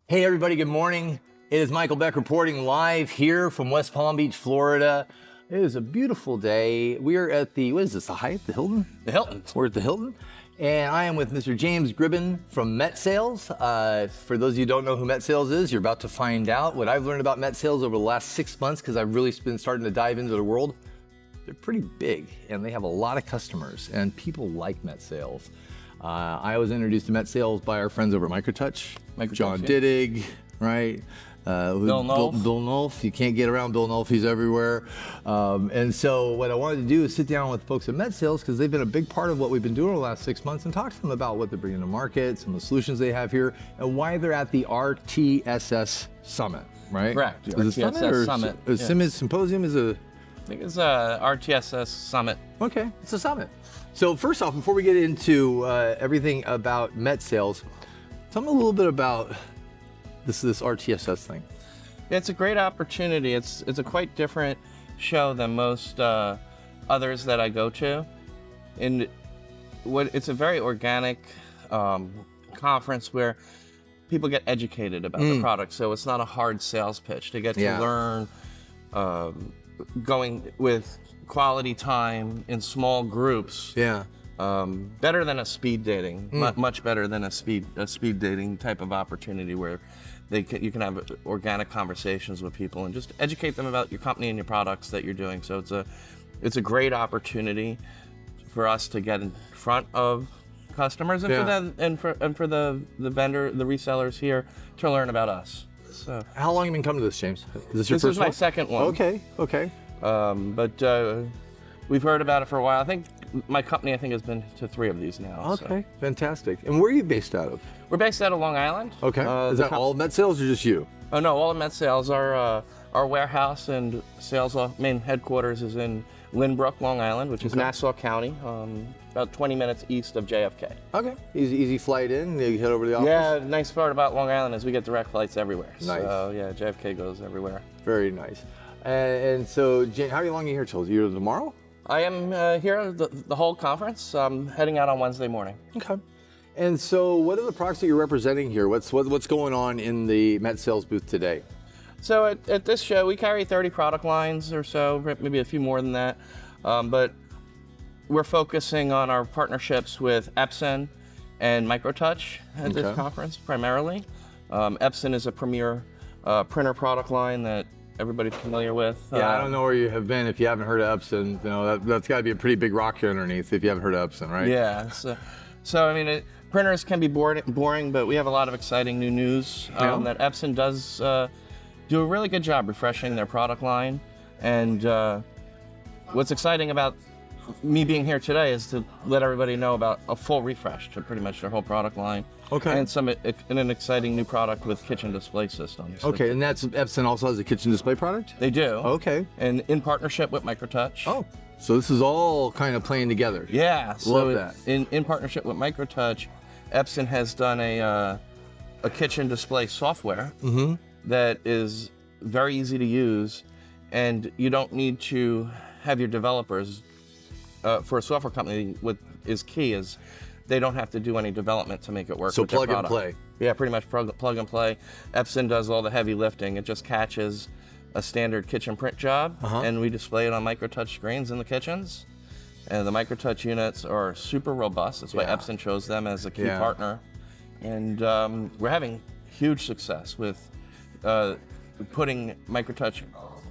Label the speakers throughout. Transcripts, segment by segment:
Speaker 1: Hey everybody, good morning. It is Michael Beck reporting live here from West Palm Beach, Florida. It is a beautiful day. We are at the, what is this, the Hyatt, the Hilton?
Speaker 2: The Hilton.
Speaker 1: We're at the Hilton. And I am with Mr. James Gribbin from MetSales. For those of you who don't know who MetSales is, you're about to find out. What I've learned about MetSales over the last 6 months, because I've really been starting to dive into the world, they're pretty big and they have a lot of customers and people like MetSales. I was introduced to MetSales by our friends over at MicroTouch. John Diddig, right?
Speaker 2: Bill Nolf.
Speaker 1: Bill Nolf. You can't get around Bill Nolf. He's everywhere. And so what I wanted to do is sit down with folks at MetSales because they've been a big part of what we've been doing over the last 6 months and talk to them about what they're bringing to market, some of the solutions they have here, and why they're at the RTSS Summit, right?
Speaker 2: Correct.
Speaker 1: Is it
Speaker 2: RTSS
Speaker 1: Summit?
Speaker 2: Summit.
Speaker 1: Symposium is a...
Speaker 2: I think it's a RTSS Summit.
Speaker 1: Okay, it's a summit. So first off, before we get into everything about MetSales, tell me a little bit about this RTSS thing.
Speaker 2: It's a great opportunity. It's a quite different show than most others that I go to. And it's a very organic conference where people get educated about the product. So it's not a hard sales pitch. They get to learn going with quality time in small groups.
Speaker 1: Yeah.
Speaker 2: Better than a speed dating, much better than a speed dating type of opportunity where you can have organic conversations with people and just educate them about your company and your products that you're doing. So it's a great opportunity for us to get in front of customers and for them and for the vendor, the resellers here to learn about us. So
Speaker 1: how long have you been coming to this, James? Is this your first
Speaker 2: is my
Speaker 1: one?
Speaker 2: second one.
Speaker 1: Okay.
Speaker 2: But we've heard about it for a while. I think my company, has been to 3 of these now.
Speaker 1: Okay, fantastic. And where are you based out of?
Speaker 2: We're based out of Long Island.
Speaker 1: Okay. Is that all MetSales or just you?
Speaker 2: Oh no, all of MetSales. Our warehouse and sales main headquarters is in Lynbrook, Long Island, which is Nassau County, about 20 minutes east of JFK.
Speaker 1: Okay. Easy flight in. You head over to the office.
Speaker 2: Yeah. Nice part about Long Island is we get direct flights everywhere.
Speaker 1: Nice.
Speaker 2: So yeah, JFK goes everywhere.
Speaker 1: Very nice. And so, Jane, how long are you here till? You tomorrow?
Speaker 2: I am here the whole conference. I'm heading out on Wednesday morning.
Speaker 1: Okay. And so, what are the products that you're representing here? What's going on in the MetSales booth today?
Speaker 2: So at this show, we carry 30 product lines or so, maybe a few more than that. But we're focusing on our partnerships with Epson and MicroTouch at this conference primarily. Epson is a premier printer product line that everybody's familiar with.
Speaker 1: Yeah, I don't know where you have been if you haven't heard of Epson. You know, that's got to be a pretty big rock here underneath if you haven't heard of Epson, right?
Speaker 2: Yeah. So I mean, printers can be boring, but we have a lot of exciting new news that Epson does do a really good job refreshing their product line. And what's exciting about me being here today is to let everybody know about a full refresh to pretty much their whole product line.
Speaker 1: Okay.
Speaker 2: And an exciting new product with kitchen display systems.
Speaker 1: Okay, and that's Epson also has a kitchen display product?
Speaker 2: They do.
Speaker 1: Okay.
Speaker 2: And in partnership with MicroTouch.
Speaker 1: Oh, so this is all kind of playing together.
Speaker 2: Yeah.
Speaker 1: Love that.
Speaker 2: In partnership with MicroTouch, Epson has done a kitchen display software that is very easy to use, and you don't need to have your developers. For a software company, what is key is they don't have to do any development to make it work.
Speaker 1: So
Speaker 2: with their
Speaker 1: plug and
Speaker 2: product.
Speaker 1: play.
Speaker 2: Yeah, pretty much plug and play. Epson does all the heavy lifting. It just catches a standard kitchen print job, and we display it on MicroTouch screens in the kitchens. And the MicroTouch units are super robust. That's why Epson chose them as a key partner. And we're having huge success with putting MicroTouch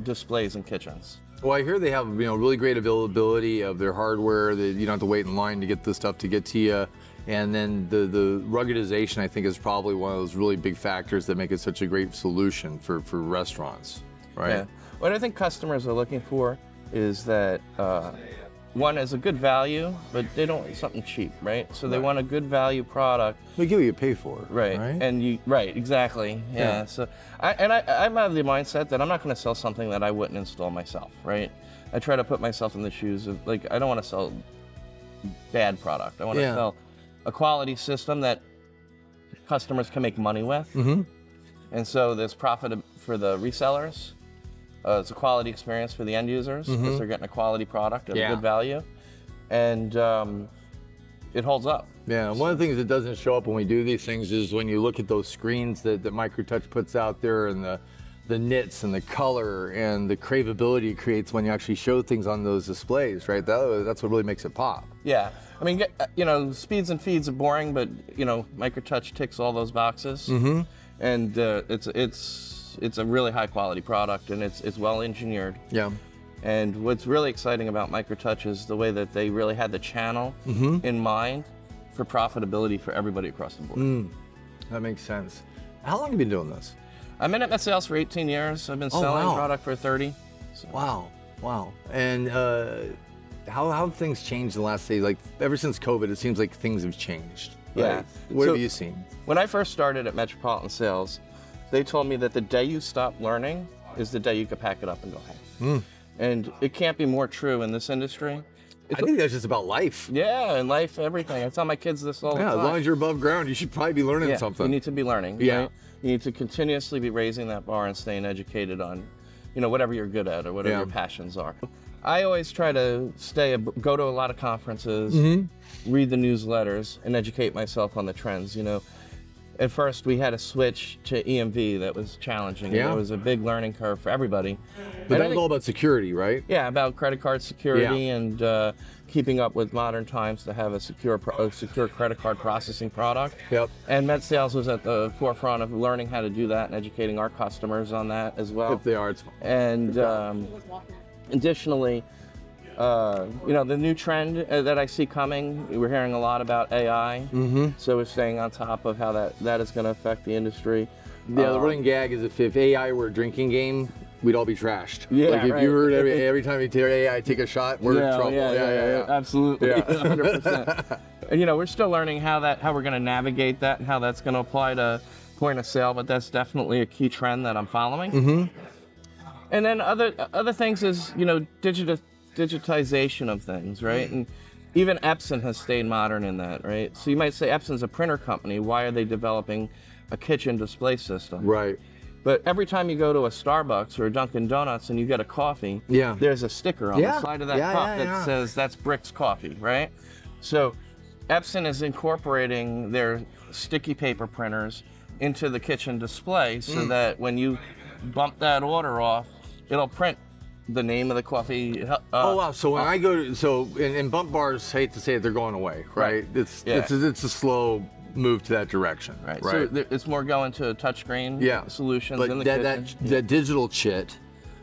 Speaker 2: displays in kitchens.
Speaker 1: Well, I hear they have really great availability of their hardware. That you don't have to wait in line to get the stuff to get to you. And then the ruggedization, I think, is probably one of those really big factors that make it such a great solution for restaurants, right?
Speaker 2: Yeah. What I think customers are looking for is that one is a good value, but they don't want something cheap, right? So they want a good value product.
Speaker 1: They give you what you pay for,
Speaker 2: right? And exactly. Yeah. So I'm of the mindset that I'm not going to sell something that I wouldn't install myself, right? I try to put myself in the shoes of I don't want to sell bad product. I want to sell a quality system that customers can make money with. And so there's profit for the resellers. It's a quality experience for the end users because they're getting a quality product at a good value. And it holds up.
Speaker 1: Yeah, and one of the things that doesn't show up when we do these things is when you look at those screens that MicroTouch puts out there, and the nits and the color and the craveability it creates when you actually show things on those displays, right? That's what really makes it pop.
Speaker 2: Yeah, I mean, speeds and feeds are boring, but MicroTouch ticks all those boxes, and it's a really high quality product, and it's well engineered.
Speaker 1: Yeah.
Speaker 2: And what's really exciting about MicroTouch is the way that they really had the channel in mind for profitability for everybody across the board.
Speaker 1: That makes sense. How long have you been doing this?
Speaker 2: I've been at MetSales for 18 years. I've been selling product for 30. So.
Speaker 1: Wow. And how have things changed in the last day? Like, ever since COVID, it seems like things have changed. Right?
Speaker 2: Yeah.
Speaker 1: What have you seen?
Speaker 2: When I first started at Metropolitan Sales, they told me that the day you stop learning is the day you can pack it up and go home. And it can't be more true in this industry.
Speaker 1: I think that's just about life.
Speaker 2: Yeah, in life, everything. I tell my kids this all the time.
Speaker 1: Yeah, as long as you're above ground, you should probably be learning something.
Speaker 2: You need to be learning.
Speaker 1: Yeah.
Speaker 2: Right? You need to continuously be raising that bar and staying educated on, whatever you're good at or whatever your passions are. I always try to go to a lot of conferences, read the newsletters, and educate myself on the trends. At first, we had to switch to EMV. That was challenging.
Speaker 1: Yeah.
Speaker 2: It was a big learning curve for everybody.
Speaker 1: But that was all about security, right?
Speaker 2: Yeah, about credit card security and keeping up with modern times to have a secure credit card processing product.
Speaker 1: Yep.
Speaker 2: And MetSales was at the forefront of learning how to do that and educating our customers on that as well.
Speaker 1: If they are, it's fine.
Speaker 2: And additionally, the new trend that I see coming, we're hearing a lot about AI. So we're staying on top of how that is going to affect the industry.
Speaker 1: Yeah, the running gag is if AI were a drinking game, we'd all be trashed.
Speaker 2: Yeah,
Speaker 1: like if
Speaker 2: right.
Speaker 1: you heard every time you hear AI take a shot, we're in trouble.
Speaker 2: Yeah, absolutely,
Speaker 1: Yeah.
Speaker 2: 100%. And we're still learning how we're going to navigate that and how that's going to apply to point of sale, but that's definitely a key trend that I'm following. And then other things is digitization of things, right? And even Epson has stayed modern in that, right? So you might say Epson's a printer company. Why are they developing a kitchen display system?
Speaker 1: Right.
Speaker 2: But every time you go to a Starbucks or a Dunkin' Donuts and you get a coffee, there's a sticker on the side of that cup that says that's Brick's Coffee, right? So Epson is incorporating their sticky paper printers into the kitchen display so that when you bump that order off, it'll print the name of the coffee.
Speaker 1: Oh wow! So when I go to and bump bars, hate to say it, they're going away, right? It's a slow move to that direction,
Speaker 2: right?
Speaker 1: So
Speaker 2: it's more going to touchscreen solutions in the kitchen.
Speaker 1: That digital chit,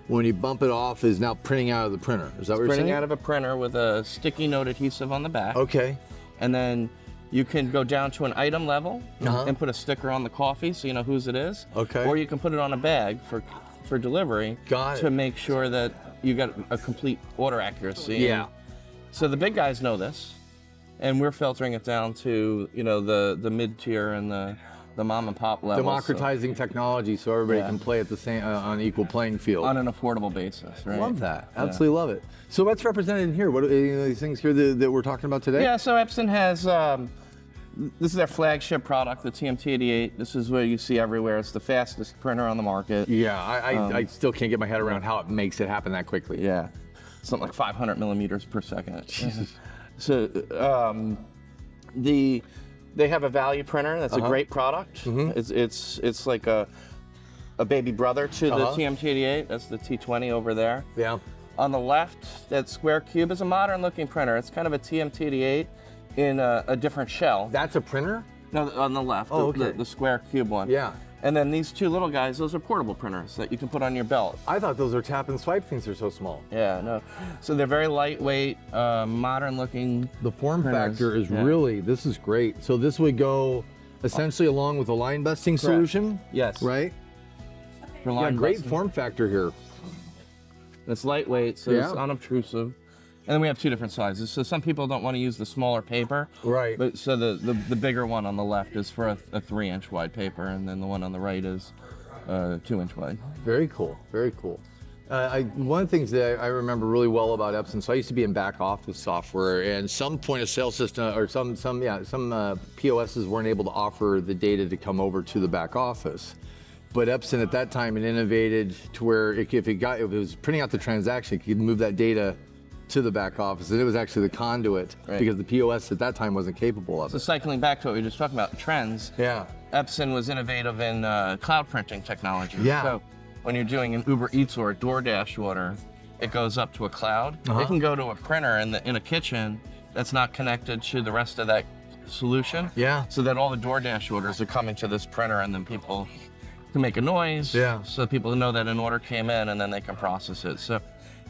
Speaker 1: when you bump it off, is now printing out of the printer. Is that what you're saying?
Speaker 2: Printing out of a printer with a sticky note adhesive on the back.
Speaker 1: Okay.
Speaker 2: And then you can go down to an item level and put a sticker on the coffee so you know whose it is.
Speaker 1: Okay.
Speaker 2: Or you can put it on a bag for delivery to make sure that you got a complete order accuracy.
Speaker 1: Yeah.
Speaker 2: So the big guys know this, and we're filtering it down to the mid-tier and the mom and pop level.
Speaker 1: Democratizing technology so everybody can play at the same on equal playing field.
Speaker 2: On an affordable basis, right?
Speaker 1: Love that. Absolutely love it. So what's represented in here? What are these things here that we're talking about today?
Speaker 2: Yeah, so Epson has, this is their flagship product, the TMT88. This is what you see everywhere. It's the fastest printer on the market.
Speaker 1: Yeah, I still can't get my head around how it makes it happen that quickly.
Speaker 2: Yeah, something like 500 millimeters per second.
Speaker 1: Jesus.
Speaker 2: So they have a value printer. That's a great product. It's like a baby brother to the TMT88. That's the T20 over there.
Speaker 1: Yeah.
Speaker 2: On the left, that square cube is a modern looking printer. It's kind of a TMT88 in a different shell.
Speaker 1: That's a printer?
Speaker 2: No, on the left, the square cube one.
Speaker 1: Yeah.
Speaker 2: And then these two little guys, those are portable printers that you can put on your belt.
Speaker 1: I thought those were tap and swipe things. They're so small.
Speaker 2: Yeah, no. So they're very lightweight, modern looking.
Speaker 1: The form
Speaker 2: printers.
Speaker 1: factor is really, this is great. So this would go essentially along with a line busting solution?
Speaker 2: Yes.
Speaker 1: Right?
Speaker 2: Yeah,
Speaker 1: great form factor here.
Speaker 2: It's lightweight, so it's unobtrusive. And then we have two different sizes. So some people don't want to use the smaller paper.
Speaker 1: Right.
Speaker 2: But so the bigger one on the left is for a 3-inch wide paper, and then the one on the right is 2-inch wide.
Speaker 1: Very cool. Very cool. One of the things that I remember really well about Epson, so I used to be in back office software, and some point of sale system or some POSs weren't able to offer the data to come over to the back office. But Epson at that time had innovated to where if it was printing out the transaction, it could move that data to the back office, and it was actually the conduit because the POS at that time wasn't capable of
Speaker 2: So
Speaker 1: it.
Speaker 2: cycling back to what we were just talking about, trends.
Speaker 1: Yeah.
Speaker 2: Epson was innovative in cloud printing technology.
Speaker 1: Yeah.
Speaker 2: So when you're doing an Uber Eats or a DoorDash order, it goes up to a cloud. It can go to a printer in a kitchen that's not connected to the rest of that solution.
Speaker 1: Yeah.
Speaker 2: So that all the DoorDash orders are coming to this printer, and then people can make a noise.
Speaker 1: Yeah.
Speaker 2: So people know that an order came in, and then they can process it. So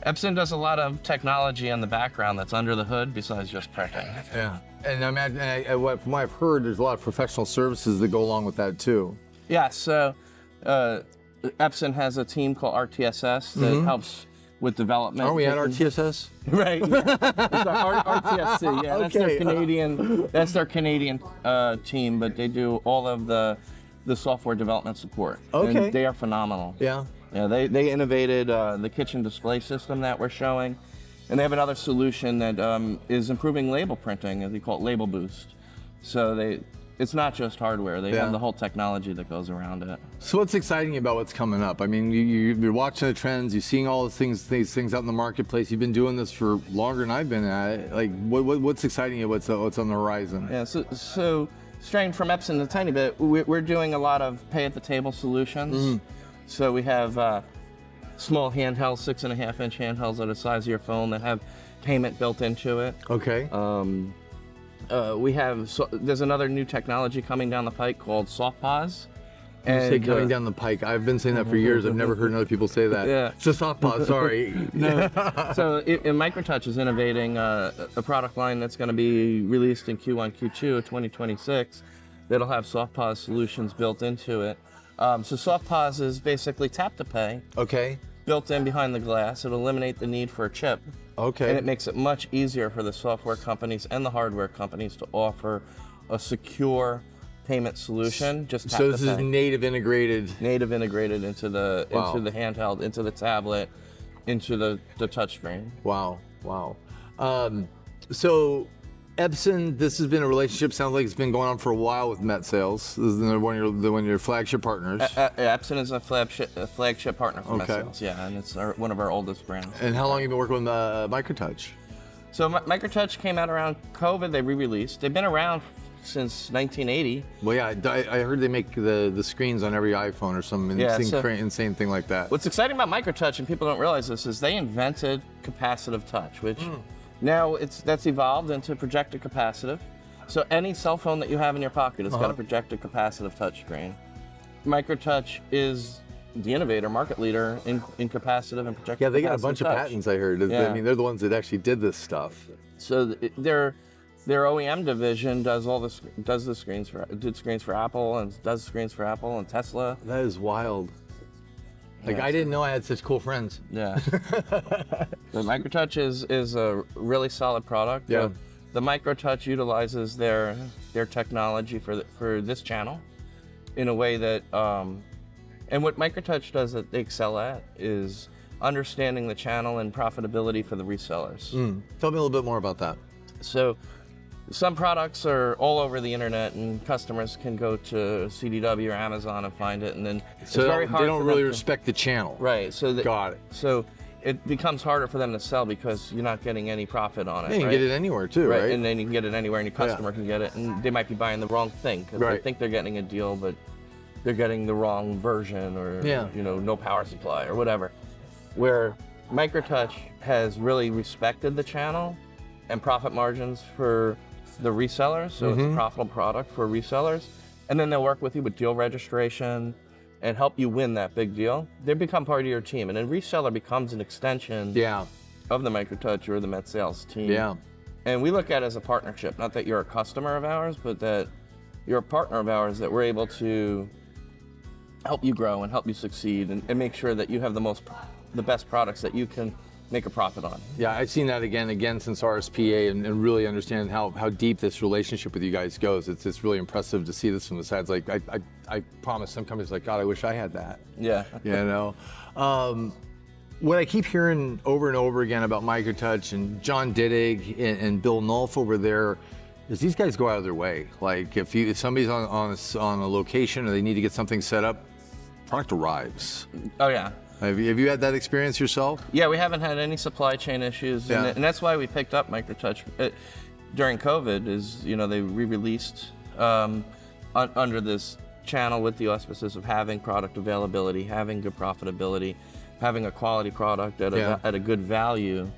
Speaker 2: Epson does a lot of technology in the background that's under the hood besides just printing.
Speaker 1: Yeah. And I imagine, from what I've heard, there's a lot of professional services that go along with that too.
Speaker 2: Yeah, so Epson has a team called RTSS that helps with development.
Speaker 1: Aren't we at RTSS?
Speaker 2: Right. It's RTSC. Yeah, that's their
Speaker 1: Okay.
Speaker 2: Canadian. That's their Canadian team, but they do all of the software development support.
Speaker 1: Okay.
Speaker 2: And they are phenomenal.
Speaker 1: Yeah.
Speaker 2: Yeah, they innovated the kitchen display system that we're showing, and they have another solution that is improving label printing, as they call it Label Boost. So it's not just hardware; they have the whole technology that goes around it.
Speaker 1: So what's exciting about what's coming up? I mean, you're watching the trends, you're seeing all these things out in the marketplace. You've been doing this for longer than I've been at it. Like, what's exciting? What's on the horizon?
Speaker 2: Yeah. So straying from Epson a tiny bit, we're doing a lot of pay at the table solutions. So we have small handhelds, 6.5-inch handhelds that are the size of your phone that have payment built into it.
Speaker 1: Okay.
Speaker 2: There's another new technology coming down the pike called SoftPOS.
Speaker 1: You say coming down the pike. I've been saying that for years. I've never heard other people say that.
Speaker 2: Yeah.
Speaker 1: It's a SoftPOS, sorry.
Speaker 2: So MicroTouch is innovating a product line that's going to be released in Q1, Q2 of 2026 that'll have SoftPOS solutions built into it. So SoftPOS is basically tap to pay.
Speaker 1: Okay.
Speaker 2: Built in behind the glass. It'll eliminate the need for a chip.
Speaker 1: Okay.
Speaker 2: And it makes it much easier for the software companies and the hardware companies to offer a secure payment solution. Just tap
Speaker 1: So this
Speaker 2: to
Speaker 1: is
Speaker 2: pay.
Speaker 1: native integrated.
Speaker 2: Native integrated into the
Speaker 1: Wow.
Speaker 2: handheld, into the tablet, into the touchscreen.
Speaker 1: Wow. Wow. So Epson, this has been a relationship. Sounds like it's been going on for a while with MetSales. This is one of your flagship partners.
Speaker 2: Epson is a flagship partner for
Speaker 1: Okay.
Speaker 2: MetSales, yeah, and it's one of our oldest brands.
Speaker 1: And how long have you been working with MicroTouch?
Speaker 2: So MicroTouch came out around COVID. They re-released. They've been around since 1980.
Speaker 1: Well, yeah, I heard they make the screens on every iPhone or some insane thing like that.
Speaker 2: What's exciting about MicroTouch, and people don't realize this, is they invented capacitive touch, which now that's evolved into projected capacitive. So any cell phone that you have in your pocket has got a projected capacitive touch screen. MicroTouch is the innovator, market leader in capacitive and projected.
Speaker 1: Yeah, they got a
Speaker 2: capacitive
Speaker 1: touch of patents, I heard.
Speaker 2: Yeah.
Speaker 1: I mean, they're the ones that actually did this stuff.
Speaker 2: So their OEM division does did screens for Apple and does screens for Apple and Tesla.
Speaker 1: That is wild. Like, I didn't know I had such cool friends.
Speaker 2: Yeah. The MicroTouch is a really solid product.
Speaker 1: Yeah.
Speaker 2: The MicroTouch utilizes their technology for this channel in a way that, and what MicroTouch does that they excel at is understanding the channel and profitability for the resellers.
Speaker 1: Tell me a little bit more about that.
Speaker 2: So some products are all over the internet and customers can go to CDW or Amazon and find it, and then it's very hard
Speaker 1: they don't
Speaker 2: for
Speaker 1: really
Speaker 2: them to-
Speaker 1: respect the channel.
Speaker 2: Right. So
Speaker 1: Got it.
Speaker 2: So it becomes harder for them to sell because you're not getting any profit on it.
Speaker 1: Yeah, you can
Speaker 2: right?
Speaker 1: get it anywhere too, right?
Speaker 2: And then you can get it anywhere, and your customer can get it, and they might be buying the wrong thing because they
Speaker 1: Right.
Speaker 2: think they're getting a deal, but they're getting the wrong version, or no power supply or whatever. Where MicroTouch has really respected the channel and profit margins for the resellers, so it's a profitable product for resellers, and then they'll work with you with deal registration and help you win that big deal. They become part of your team, and then reseller becomes an extension of the MicroTouch or the MetSales team.
Speaker 1: Yeah.
Speaker 2: And we look at it as a partnership, not that you're a customer of ours, but that you're a partner of ours, that we're able to help you grow and help you succeed and make sure that you have the best products that you can make a profit on.
Speaker 1: Yeah, I've seen that again since RSPA and really understand how deep this relationship with you guys goes. It's really impressive to see this from the sides. Like I promise some companies like, God, I wish I had that.
Speaker 2: Yeah.
Speaker 1: You know? What I keep hearing over and over again about MicroTouch and John Diddig and Bill Nulf over there is these guys go out of their way. Like if somebody's on a location or they need to get something set up, product arrives.
Speaker 2: Oh yeah.
Speaker 1: Have you had that experience yourself?
Speaker 2: Yeah, we haven't had any supply chain issues,
Speaker 1: Yeah.
Speaker 2: and that's why we picked up MicroTouch during COVID. Is they re-released under this channel with the auspices of having product availability, having good profitability, having a quality product at a good value,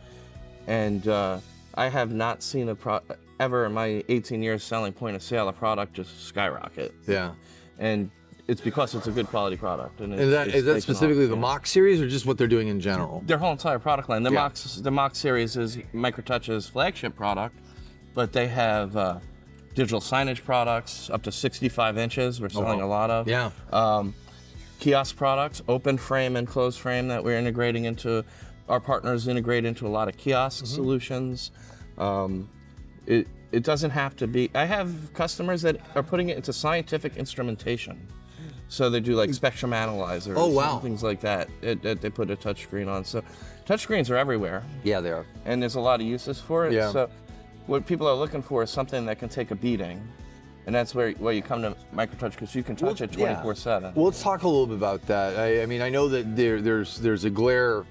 Speaker 2: and I have not seen ever in my 18 years selling point of sale a product just skyrocket.
Speaker 1: Yeah.
Speaker 2: And it's because it's a good quality product. And
Speaker 1: Is that specifically the Mach series or just what they're doing in general?
Speaker 2: Their whole entire product line. The Mach series is MicroTouch's flagship product, but they have digital signage products up to 65 inches. We're selling a lot of.
Speaker 1: Yeah.
Speaker 2: Kiosk products, open frame and closed frame that we're integrating into. Our partners integrate into a lot of kiosk solutions. It doesn't have to be. I have customers that are putting it into scientific instrumentation. So they do like spectrum analyzers, things like that. They put a touch screen on. So touch screens are everywhere.
Speaker 1: Yeah, they are.
Speaker 2: And there's a lot of uses for it.
Speaker 1: Yeah.
Speaker 2: So what people are looking for is something that can take a beating. And that's where you come to MicroTouch, because you can touch it 24/7.
Speaker 1: Well, let's talk a little bit about that. I mean, I know that there's a glare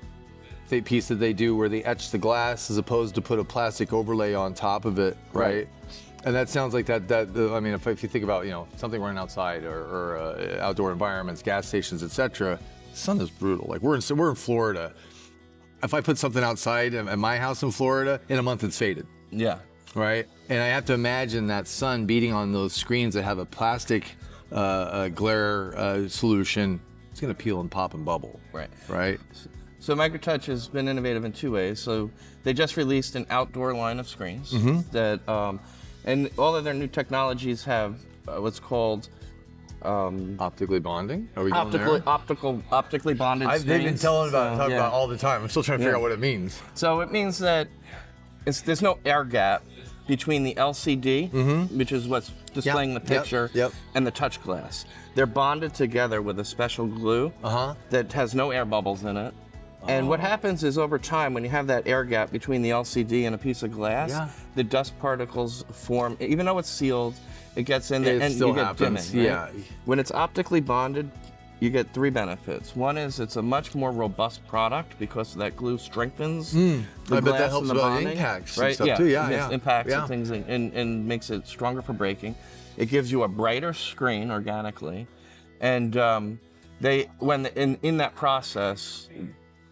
Speaker 1: piece that they do where they etch the glass as opposed to put a plastic overlay on top of it, right? And that sounds like that. I mean, if you think about something running outside or outdoor environments, gas stations, etc. The sun is brutal. Like we're in Florida. If I put something outside at my house in Florida, in a month it's faded.
Speaker 2: Yeah.
Speaker 1: Right. And I have to imagine that sun beating on those screens that have a plastic glare solution. It's going to peel and pop and bubble.
Speaker 2: Right.
Speaker 1: Right.
Speaker 2: So MicroTouch has been innovative in two ways. So they just released an outdoor line of screens that, and all of their new technologies have what's called
Speaker 1: optically bonding. Are we going there?
Speaker 2: Optically bonded screens.
Speaker 1: They've been talking about all the time. I'm still trying to figure out what it means.
Speaker 2: So it means that there's no air gap between the LCD, which is what's displaying the picture, and the touch glass. They're bonded together with a special glue that has no air bubbles in it. And what happens is over time, when you have that air gap between the LCD and a piece of glass, the dust particles form. Even though it's sealed, it gets in there and you get dimming. Right?
Speaker 1: Yeah.
Speaker 2: When it's optically bonded, you get three benefits. One is it's a much more robust product because that glue strengthens the
Speaker 1: I bet
Speaker 2: glass
Speaker 1: that helps
Speaker 2: and the
Speaker 1: about
Speaker 2: bonding,
Speaker 1: impacts
Speaker 2: right?
Speaker 1: and stuff too. Yeah.
Speaker 2: Impacts and things and makes it stronger for braking. It gives you a brighter screen organically, and in that process,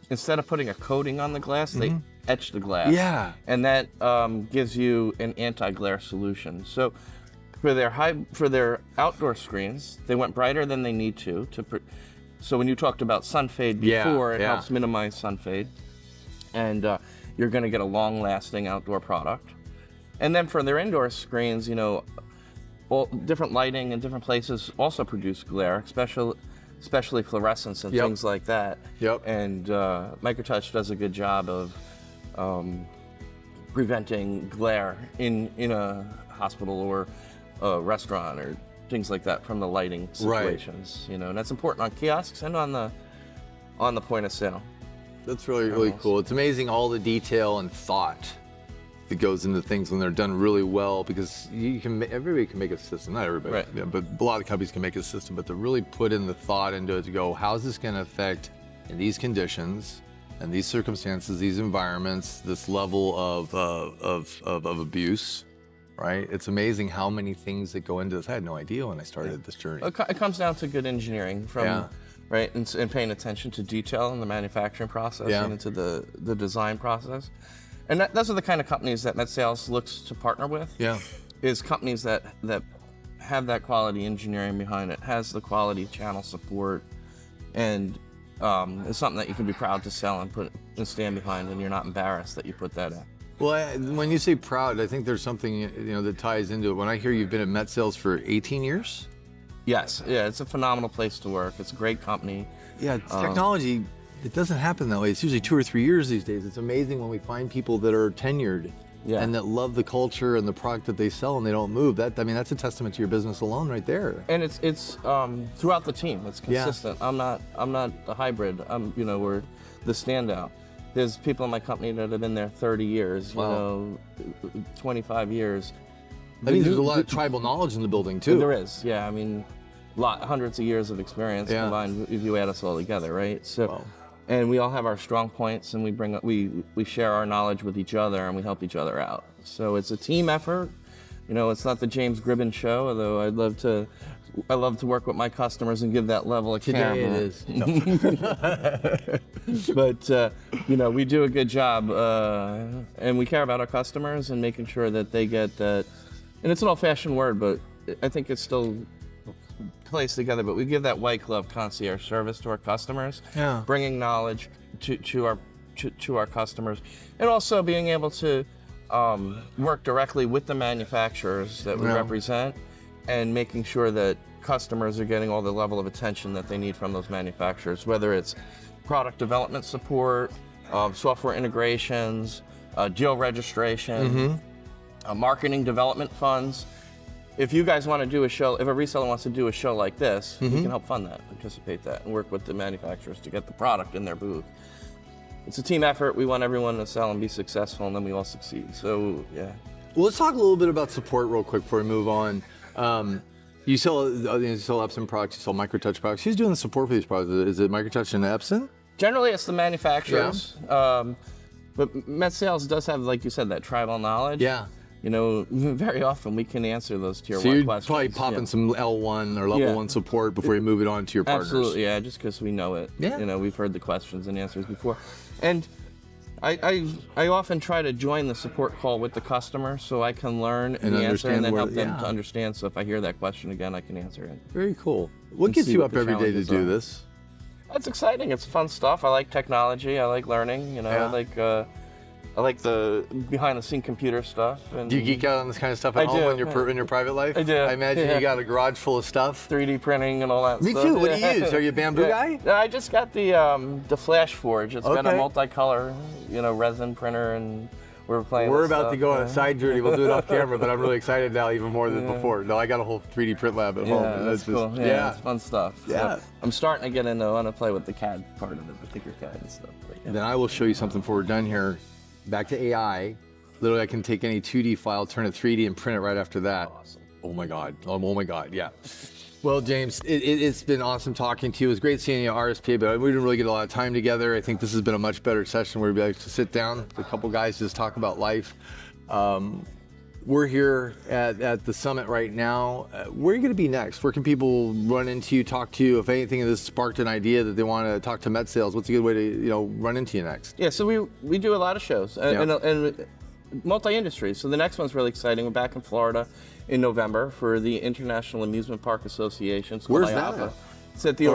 Speaker 2: instead of putting a coating on the glass, they etch the glass. Yeah. And that gives you an anti-glare solution. So for their outdoor screens, they went brighter than they need to. So when you talked about sun fade before, it helps minimize sun fade. And you're going to get a long-lasting outdoor product. And then for their indoor screens, all different lighting in different places also produce glare, especially fluorescence and things like that. And MicroTouch does a good job of preventing glare in a hospital or a restaurant or things like that from the lighting situations. And that's important on kiosks and on the point of sale.
Speaker 1: That's really cool. It's amazing all the detail and thought that goes into things when they're done really well, because everybody can make a system, not everybody, but a lot of companies can make a system, but to really put in the thought into it to go, how's this going to affect in these conditions and these circumstances, these environments, this level of abuse, right? It's amazing how many things that go into this. I had no idea when I started this journey.
Speaker 2: It comes down to good engineering right, and paying attention to detail in the manufacturing process and into the design process. And those are the kind of companies that MetSales looks to partner with. Is companies that have that quality engineering behind it, has the quality channel support, and it's something that you can be proud to sell and stand behind, and you're not embarrassed that you put that in.
Speaker 1: Well, when you say proud, I think there's something that ties into it. When I hear you've been at MetSales for 18 years.
Speaker 2: Yes, it's a phenomenal place to work. It's a great company.
Speaker 1: Yeah, technology. It doesn't happen that way. It's usually 2 or 3 years these days. It's amazing when we find people that are tenured and that love the culture and the product that they sell and they don't move. That's a testament to your business alone right there.
Speaker 2: And it's throughout the team. It's consistent. I'm not a hybrid. We're the standout. There's people in my company that have been there 30 years, 25 years.
Speaker 1: That means there's a lot of tribal knowledge in the building too.
Speaker 2: There is, hundreds of years of experience combined if you add us all together, right? So and we all have our strong points, and we share our knowledge with each other, and we help each other out. So it's a team effort. You know, it's not the James Gribbin show, although I love to work with my customers and give that level of care.
Speaker 1: Today it is. No.
Speaker 2: But you know, we do a good job, and we care about our customers and making sure that they get that. And it's an old-fashioned word, but I think it's still placed together. But we give that white glove concierge service to our customers, bringing knowledge to our customers, and also being able to work directly with the manufacturers that we represent, and making sure that customers are getting all the level of attention that they need from those manufacturers, whether it's product development support, software integrations, deal registration, marketing development funds. If you guys want to do a show, if a reseller wants to do a show like this, we can help fund that, participate that, and work with the manufacturers to get the product in their booth. It's a team effort. We want everyone to sell and be successful, and then we all succeed. So, yeah.
Speaker 1: Well, let's talk a little bit about support real quick before we move on. You sell Epson products, you sell MicroTouch products. Who's doing the support for these products? Is it MicroTouch and Epson?
Speaker 2: Generally, it's the manufacturers. But MetSales does have, like you said, that tribal knowledge.
Speaker 1: Yeah.
Speaker 2: You know, very often we can answer those tier
Speaker 1: so
Speaker 2: 1
Speaker 1: you're
Speaker 2: questions.
Speaker 1: probably popping some L1 or level 1 support before you move it on to your partners.
Speaker 2: Absolutely, yeah, just because we know it.
Speaker 1: Yeah.
Speaker 2: You know, we've heard the questions and answers before. And I often try to join the support call with the customer so I can learn and answer and then help them to understand. So if I hear that question again, I can answer it.
Speaker 1: Very cool. What gets you up every day to do this?
Speaker 2: It's exciting. It's fun stuff. I like technology. I like learning. You know, I like the behind-the-scene computer stuff. And
Speaker 1: do you geek out on this kind of stuff at home in your private life?
Speaker 2: I do.
Speaker 1: I imagine you got a garage full of stuff.
Speaker 2: 3D printing and all that
Speaker 1: Me
Speaker 2: stuff.
Speaker 1: too. What do you use? Are you a bamboo guy?
Speaker 2: I just got the Flash Forge. It's got a multicolor, you know, resin printer, and we're playing.
Speaker 1: We're about to go on a side journey. We'll do it off camera, but I'm really excited now, even more than before. No, I got a whole 3D print lab at home.
Speaker 2: And that's cool. It's fun stuff.
Speaker 1: Yeah.
Speaker 2: So I'm starting to get into. I want to play with the CAD part of it, the Tinkercad and stuff. But,
Speaker 1: Then I will show you something before we're done here. Back to AI. Literally, I can take any 2D file, turn it 3D, and print it right after that.
Speaker 2: Awesome.
Speaker 1: Oh my God. Oh my God. Yeah. Well, James, it's been awesome talking to you. It was great seeing you at RSPA, but we didn't really get a lot of time together. I think this has been a much better session where we'd be able to sit down, a couple guys, just talk about life. We're here at the summit right now. Where are you going to be next? Where can people run into you, talk to you? If anything of this sparked an idea that they want to talk to MetSales, what's a good way to run into you next?
Speaker 2: Yeah, so we do a lot of shows and multi-industry. So the next one's really exciting. We're back in Florida in November for the International Amusement Park Association.
Speaker 1: Where's that at?
Speaker 2: It's at the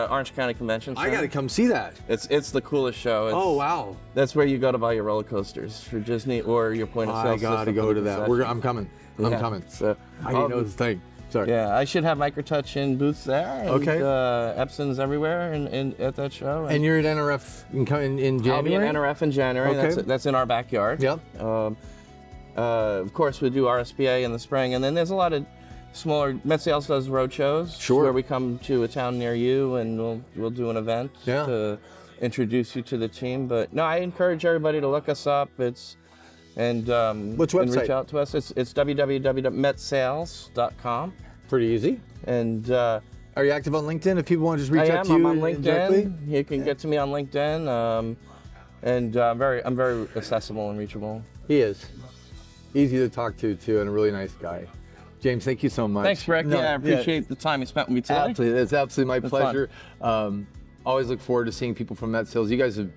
Speaker 2: Orange County Convention Center.
Speaker 1: I got to come see that.
Speaker 2: It's the coolest show.
Speaker 1: Oh wow!
Speaker 2: That's where you go to buy your roller coasters for Disney or your point of sale.
Speaker 1: I got to go to that. I'm coming. I'm coming.
Speaker 2: So
Speaker 1: I didn't know this thing. Sorry.
Speaker 2: Yeah, I should have MicroTouch in booths there. And,
Speaker 1: okay.
Speaker 2: Epson's everywhere at that show.
Speaker 1: And you're at NRF in January?
Speaker 2: I'll be at NRF in January.
Speaker 1: Okay.
Speaker 2: That's in our backyard.
Speaker 1: Yep.
Speaker 2: Of course, we do RSPA in the spring, and then there's a lot of smaller. MetSales does road shows.
Speaker 1: Sure.
Speaker 2: Where we come to a town near you, and we'll do an event to introduce you to the team. But no, I encourage everybody to look us up. Which website? And reach out to us. It's www.metsales.com.
Speaker 1: Pretty easy.
Speaker 2: And
Speaker 1: are you active on LinkedIn? If people want to just reach out to you,
Speaker 2: I'm on LinkedIn.
Speaker 1: Directly?
Speaker 2: You can get to me on LinkedIn. And I'm very accessible and reachable.
Speaker 1: He is. Easy to talk to too, and a really nice guy. James, thank you so much.
Speaker 2: Thanks, Rick. I appreciate the time you spent with me today.
Speaker 1: Absolutely, it's absolutely my pleasure. Always look forward to seeing people from MetSales. You guys have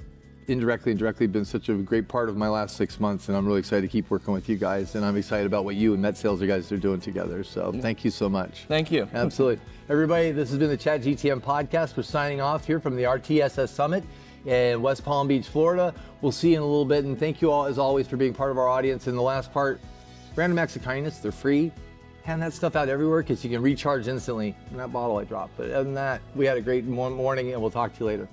Speaker 1: indirectly and directly been such a great part of my last 6 months, and I'm really excited to keep working with you guys, and I'm excited about what you and MetSales guys are doing together. So thank you so much.
Speaker 2: Thank you.
Speaker 1: Absolutely. Everybody, this has been the Chat GTM podcast. We're signing off here from the RTSS Summit in West Palm Beach, Florida. We'll see you in a little bit, and thank you all, as always, for being part of our audience. And the last part, random acts of kindness, they're free. Hand that stuff out everywhere because you can recharge instantly in that bottle I dropped. But other than that, we had a great morning, and we'll talk to you later.